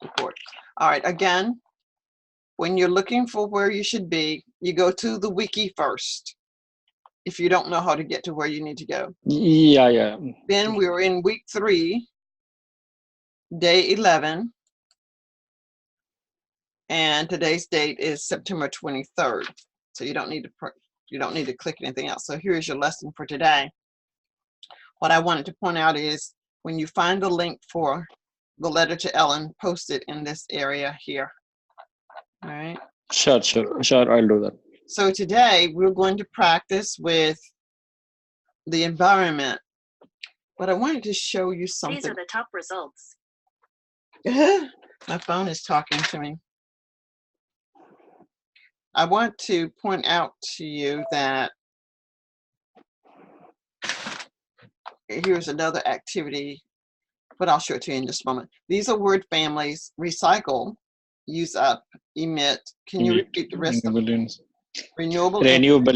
report. All right, again, when you're looking for where you should be, you go to the wiki first if you don't know how to get to where you need to go. Yeah, yeah. Then we were in week 3, day 11, and today's date is September 23rd. So you don't need to click anything else. So here's your lesson for today. What I wanted to point out is when you find the link for the letter to Ellen, post it in this area here. All right. Sure. I'll do that. So today we're going to practice with the environment, but I wanted to show you something. These are the top results. My phone is talking to me. I want to point out to you that here's another activity, but I'll show it to you in just a moment. These are word families: recycle, use up, emit. Can you repeat the rest of them? Renewable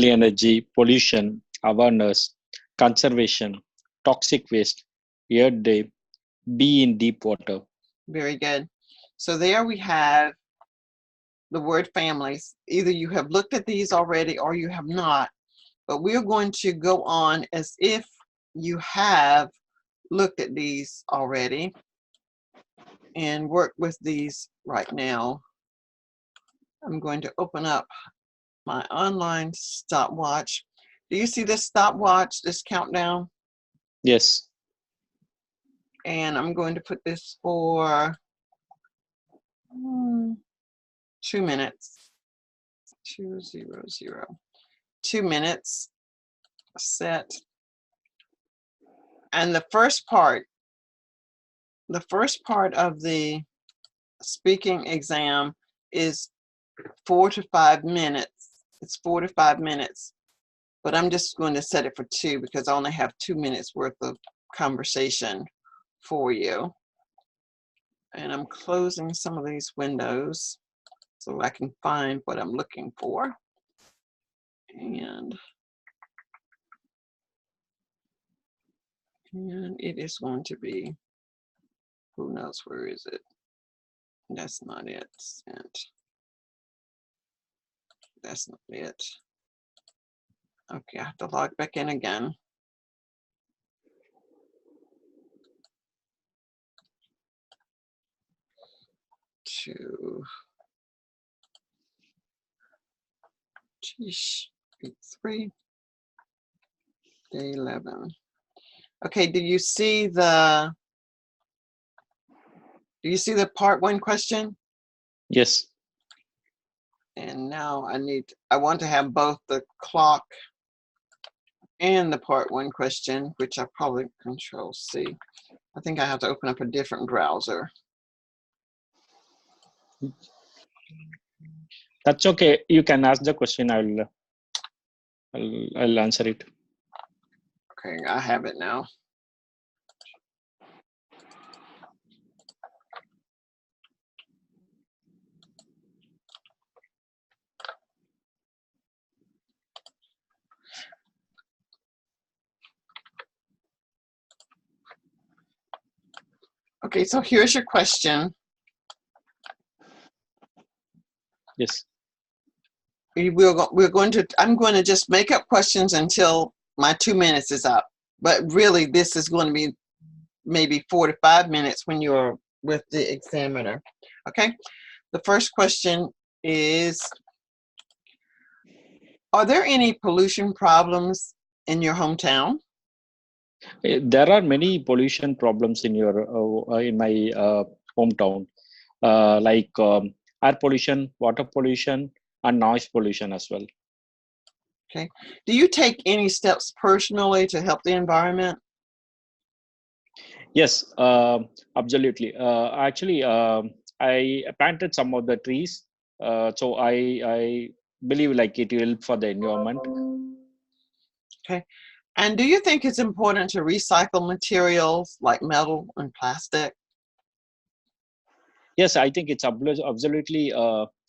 energy, pollution, awareness, conservation, toxic waste, earth day, be in deep water. Very good. So there we have the word families. Either you have looked at these already or you have not, but we're going to go on as if you have looked at these already and work with these right now. I'm going to open up my online stopwatch. Do you see this stopwatch, this countdown? Yes. And I'm going to put this for 2 minutes. 2:00. 2 minutes. Set. And the first part of the speaking exam is 4 to 5 minutes. It's 4 to 5 minutes, but I'm just going to set it for 2 because I only have 2 minutes worth of conversation for you. And I'm closing some of these windows so I can find what I'm looking for. And it is going to be, who knows, where is it? That's not it. Sent. That's not it. Okay, I have to log back in again. To week 3, day 11. Okay, do you see the part 1 question? Yes. And now I want to have both the clock and the part 1 question, which I probably Control C. I think I have to open up a different browser. That's okay. You can ask the question. I'll answer it. Okay, I have it now. Okay, so here's your question. Yes. I'm going to just make up questions until my 2 minutes is up. But really, this is going to be maybe 4 to 5 minutes when you're with the examiner. Okay, the first question is, are there any pollution problems in your hometown? There are many pollution problems in my hometown, like air pollution, water pollution, and noise pollution as well. Okay. Do you take any steps personally to help the environment? Yes, absolutely. Actually, I planted some of the trees, so I believe like it will help for the environment. Okay. And do you think it's important to recycle materials like metal and plastic? Yes, I think it's absolutely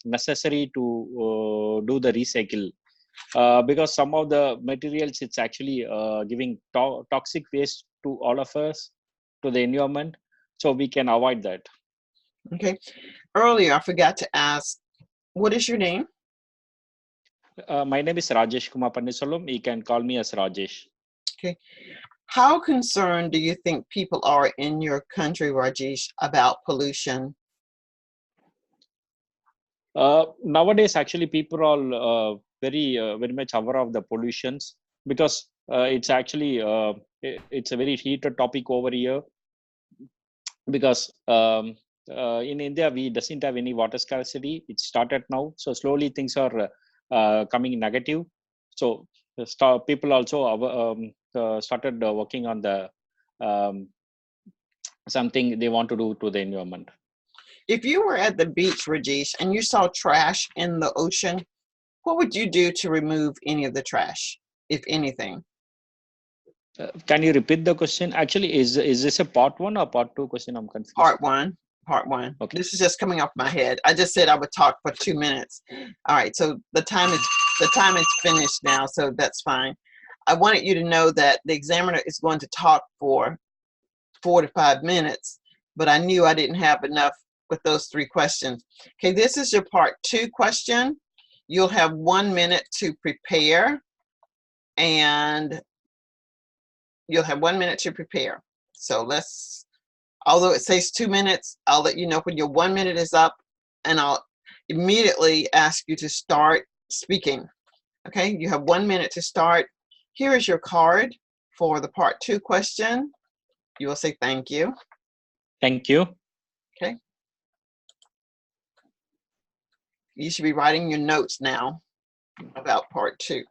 necessary to do the recycle, because some of the materials, it's actually giving toxic waste to all of us, to the environment, so we can avoid that. Okay. Earlier, I forgot to ask, what is your name? My name is Rajesh Kumar Pannisalam. You can call me as Rajesh. Okay. How concerned do you think people are in your country, Rajesh, about pollution? Nowadays, actually, people are very much aware of the pollutions because it's actually it's a very heated topic over here because in India we doesn't have any water scarcity. It started now, so slowly things are coming negative. So people also started working on the um, something they want to do to the environment. If you were at the beach, Rajesh, and you saw trash in the ocean, what would you do to remove any of the trash, if anything? Can you repeat the question? Actually, is this a part one or part two question? I'm confused. Part one. Part one. Okay. This is just coming off my head. I just said I would talk for 2 minutes. All right, so the time is finished now, so that's fine. I wanted you to know that the examiner is going to talk for 4 to 5 minutes, but I knew I didn't have enough with those 3 questions. Okay, this is your part 2 question. You'll have 1 minute to prepare, and you'll have 1 minute to prepare. So although it says 2 minutes, I'll let you know when your 1 minute is up, and I'll immediately ask you to start speaking. Okay, you have 1 minute to start. Here is your card for the part 2 question. You will say thank you. Thank you. Okay. You should be writing your notes now about part 2.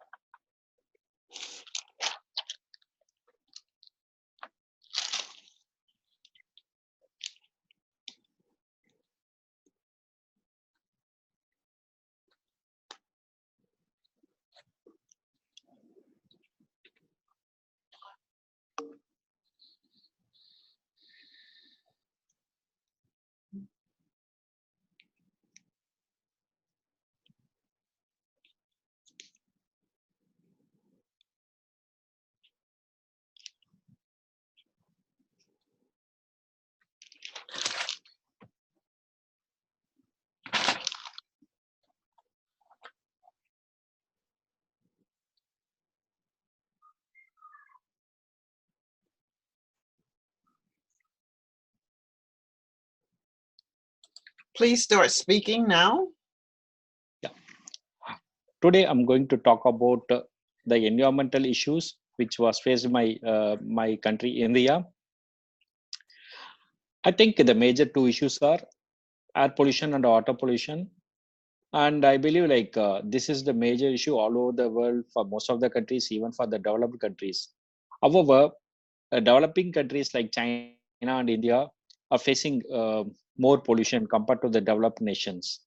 Please start speaking now. Yeah. Today I'm going to talk about the environmental issues which was faced by my country, India. I think the major two issues are air pollution and water pollution. And I believe this is the major issue all over the world for most of the countries, even for the developed countries. However, developing countries like China and India are facing more pollution compared to the developed nations.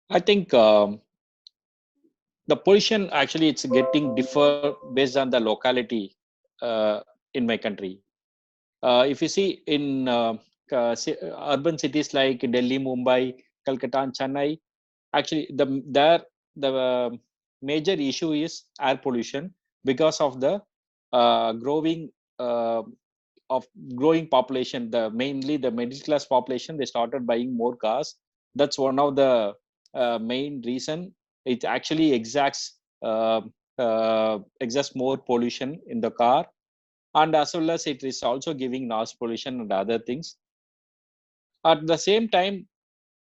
I think the pollution actually it's getting differ based on the locality in my country. If you see in urban cities like Delhi, Mumbai, Calcutta, and Chennai, actually the major issue is air pollution because of the growing of growing population. The mainly the middle class population they started buying more cars. That's one of the main reason. It actually exerts more pollution in the car, and as well as it is also giving noise pollution and other things. At the same time,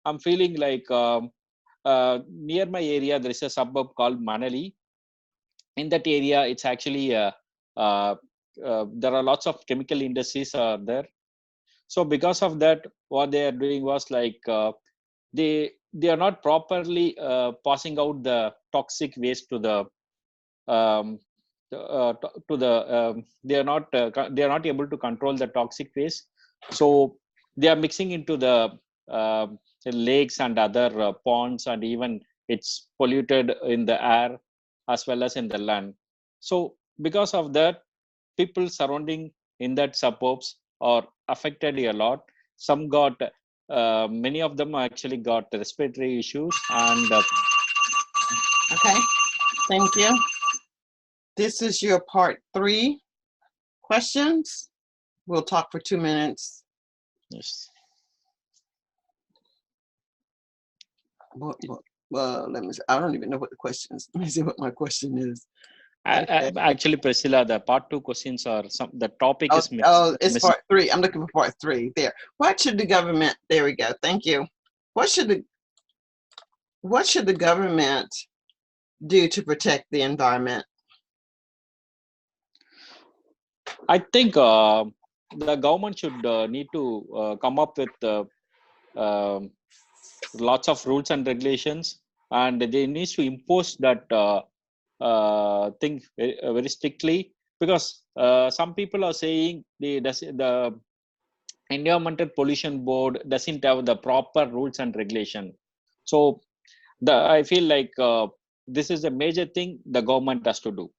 I'm feeling near my area there is a suburb called Manali. In that area, it's actually uh, there are lots of chemical industries are there. So because of that, what they are doing was they are not properly passing out the toxic waste to the um, to the they are not able to control the toxic waste, so they are mixing into uh, the lakes and other ponds, and even it's polluted in the air as well as in the land. So because of that, people surrounding in that suburbs are affected a lot. Some got many of them actually got respiratory issues, and Okay, thank you. This is your part 3 questions. We'll talk for 2 minutes. Yes. Let me see. I don't even know what the question is. Let me see what my question is. Okay. Actually, Priscilla, the part two questions are the topic Oh, is it's missing. part 3. I'm looking for part 3. There. What should the government? There we go. Thank you. What should the government do to protect the environment? I think the government should need to come up with um lots of rules and regulations, and they need to impose that thing very strictly, because some people are saying the environmental pollution board doesn't have the proper rules and regulation. So I feel like this is a major thing the government has to do.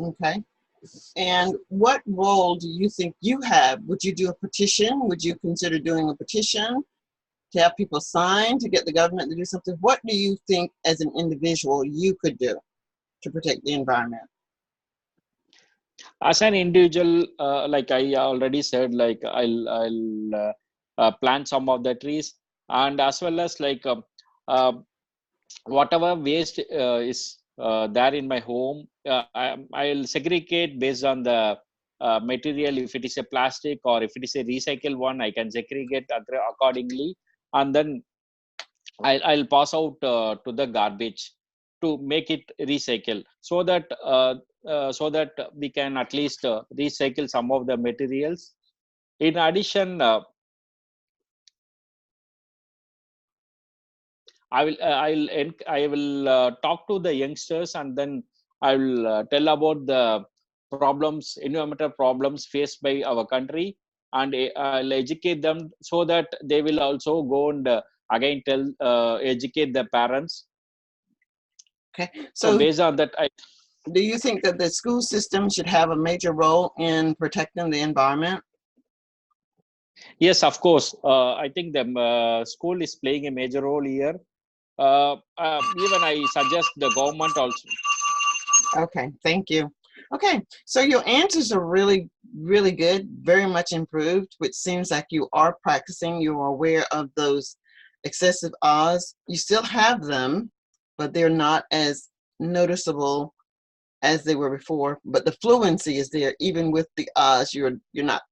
Okay. And what role do you think you have? Would you do a petition? Would you consider doing a petition to have people sign to get the government to do something? What do you think as an individual you could do to protect the environment? As an individual, like I already said, like I'll plant some of the trees, and as well as like uh, whatever waste is there in my home, I'll segregate based on the material. If it is a plastic or if it is a recycled one, I can segregate accordingly, and then I'll pass out to the garbage to make it recycle, so that we can at least recycle some of the materials. In addition, I will talk to the youngsters, and then I will tell about the problems, environmental problems faced by our country, and I'll educate them so that they will also go and again educate the parents. Okay. So So based on that, do you think that the school system should have a major role in protecting the environment? yes, of course, I think the school is playing a major role here. Even I suggest the government also. Okay, thank you. Okay, so your answers are really, really good, very much improved, which seems like you are practicing, you are aware of those excessive ahs. You still have them, but they're not as noticeable as they were before. But the fluency is there, even with the ahs. You're not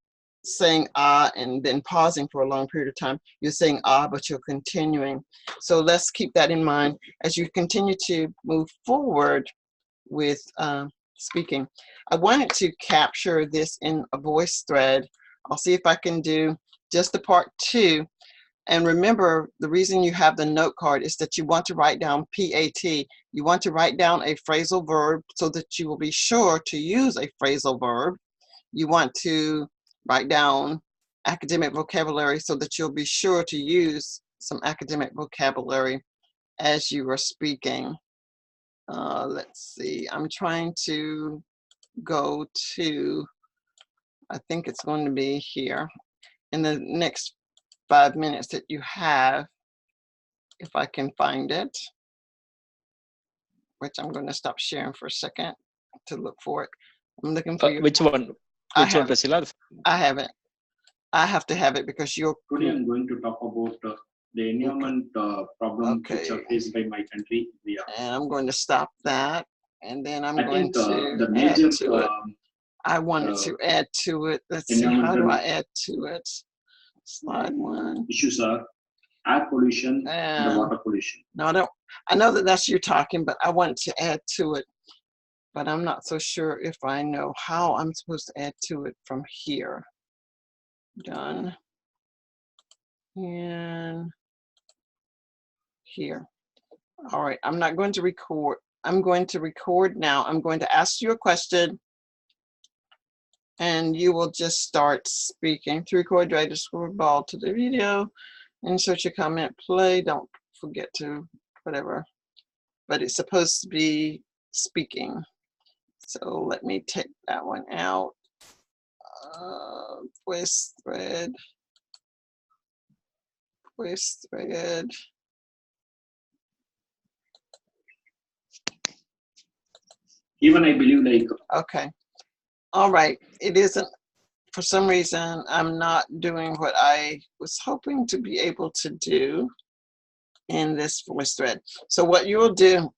saying ah and then pausing for a long period of time. You're saying ah, but you're continuing. So let's keep that in mind as you continue to move forward with speaking. I wanted to capture this in a voice thread. I'll see if I can do just the part 2. And remember, the reason you have the note card is that you want to write down PAT. You want to write down a phrasal verb so that you will be sure to use a phrasal verb. You want to write down academic vocabulary so that you'll be sure to use some academic vocabulary as you are speaking. Let's see, I'm trying to go to, I think it's going to be here in the next 5 minutes that you have, if I can find it, which I'm going to stop sharing for a second to look for it. I'm looking for your, Which one? I Which one, have it, Priscilla? I have it. I have to have it because you're, Today I'm going to talk about the environment problem which are okay, faced by my country. Yeah. and I'm going to stop that, and then I'm I going think to the add major to it. I wanted to add to it. Let's see, how do I add to it? Slide 1. issues are air pollution and the water pollution. No, I don't. I know that that's you talking, but I wanted to add to it. But I'm not so sure if I know how I'm supposed to add to it from here. Done. And here. All right, I'm not going to record. I'm going to record now. I'm going to ask you a question and you will just start speaking. To record, drag the scroll ball to the video, insert your comment, play. Don't forget to whatever, but it's supposed to be speaking. So let me take that one out. Voice thread. Voice thread. Even I believe like. Okay. All right. It isn't for some reason, I'm not doing what I was hoping to be able to do in this voice thread. So what you will do,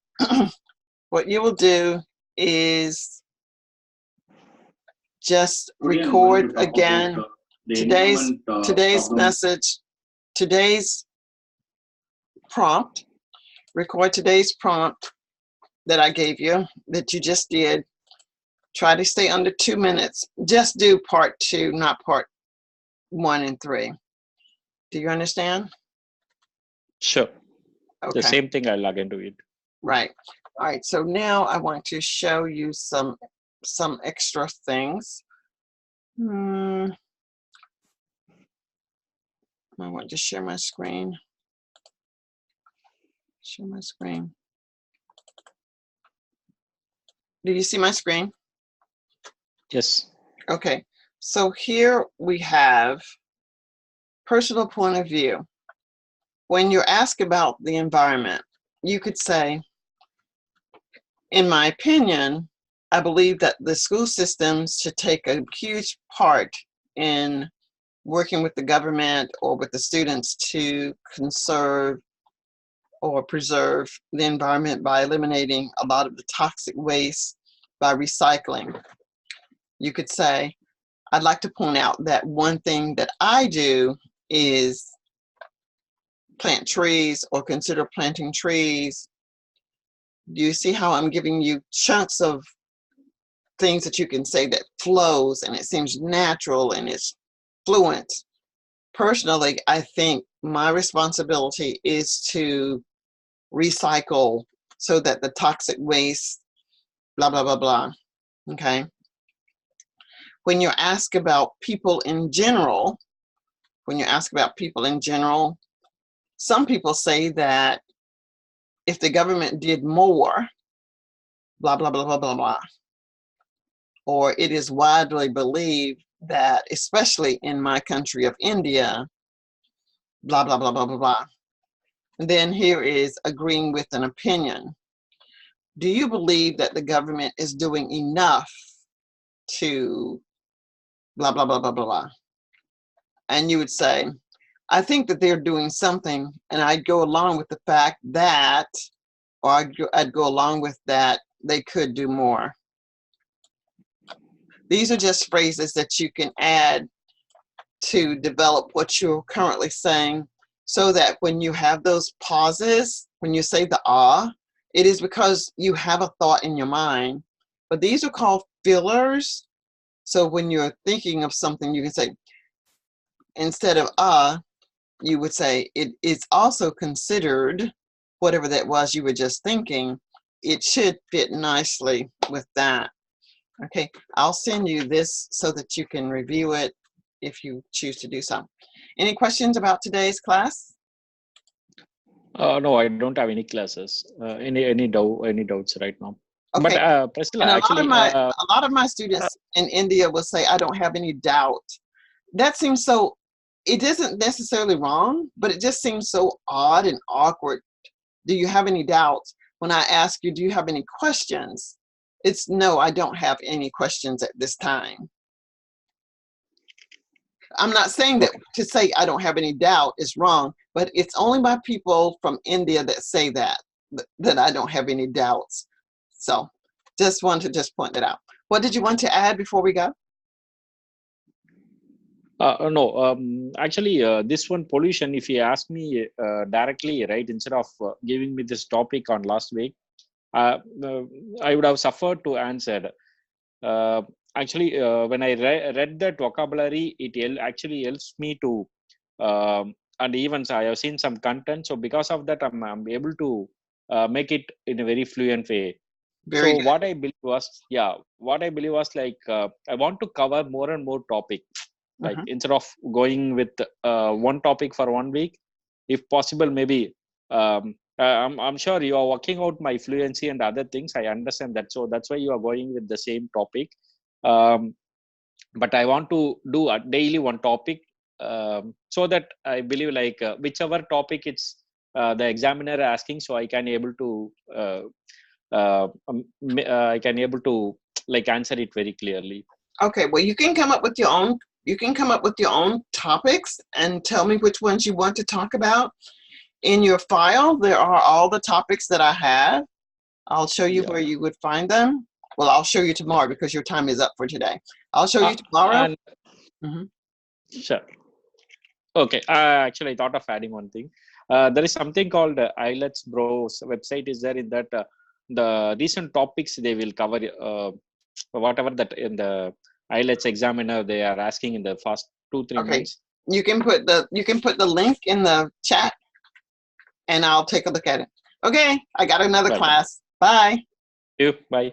what you will do is just Today I'm going to record talk about again the today's environment today's problem. message, today's prompt. Record today's prompt that I gave you, that you just did. Try to stay under 2 minutes. Just do part 2, not part 1 and 3. Do you understand? Sure. The Okay, same thing I'll again do it. right. All right, so now I want to show you some extra things. I want to share my screen. Share my screen. Do you see my screen? Yes. Okay, so here we have personal point of view. When you're asked about the environment, you could say, in my opinion, I believe that the school systems should take a huge part in working with the government or with the students to conserve or preserve the environment by eliminating a lot of the toxic waste by recycling. You could say, I'd like to point out that one thing that I do is plant trees or consider planting trees. Do you see how I'm giving you chunks of things that you can say that flows and it seems natural and it's fluent? Personally, I think my responsibility is to recycle so that the toxic waste, blah, blah, blah, blah. Okay. When you're asked about people in general, some people say that if the government did more, blah, blah, blah, blah, blah, blah. Or it is widely believed that, especially in my country of India, blah, blah, blah, blah, blah, blah. And then here is agreeing with an opinion. Do you believe that the government is doing enough to blah, blah, blah, blah, blah, blah? And you would say, I think that they're doing something, and I'd go along with the fact that, or I'd go along with that they could do more. These are just phrases that you can add to develop what you're currently saying, so that when you have those pauses, when you say the ah, it is because you have a thought in your mind. But these are called fillers. So when you're thinking of something, you can say, instead of you would say, it is also considered, whatever that was you were just thinking, it should fit nicely with that. Okay, I'll send you this so that you can review it if you choose to do so. Any questions about today's class? No, I don't have any classes. Any doubts right now? But Okay, Priscilla, and actually, a lot of my students in India will say, I don't have any doubt. That seems so, it isn't necessarily wrong, but it just seems so odd and awkward. Do you have any doubts? When I ask you, do you have any questions? It's no, I don't have any questions at this time. I'm not saying that okay. to say I don't have any doubt is wrong, but it's only by people from India that say that I don't have any doubts. So just want to just point that out. What did you want to add before we go? No, actually, this one pollution, if you ask me directly, right, instead of giving me this topic on last week, uh, uh, I would have suffered to answer. Uh, Actually, when I read that vocabulary, it actually helps me to, and even I have seen some content. So because of that, I'm able to make it in a very fluent way. Very So good. what I believe was like I want to cover more and more topic. Like Mhm. instead of going with one topic for 1 week, if possible, maybe I'm sure you are working out my fluency and other things. I understand that, so that's why you are going with the same topic. Um, but I want to do a daily one topic, so that I believe like whichever topic it's the examiner asking, so I can able to I can able to like answer it very clearly. Okay, well, you can come up with your own you can come up with your own topics and tell me which ones you want to talk about. In your file, there are all the topics that I have. I'll show you Yeah. where you would find them. Well, I'll show you tomorrow because your time is up for today. I'll show you tomorrow. And Mhm. sure. Okay. Actually, I thought of adding one thing. There is something called IELTS Bros website. Is there in that the recent topics they will cover whatever that in the IELTS examiner they are asking in the first 2-3 Okay, months. you can put the link in the chat, and I'll take a look at it. Okay, I got another Well, class. Bye. you bye.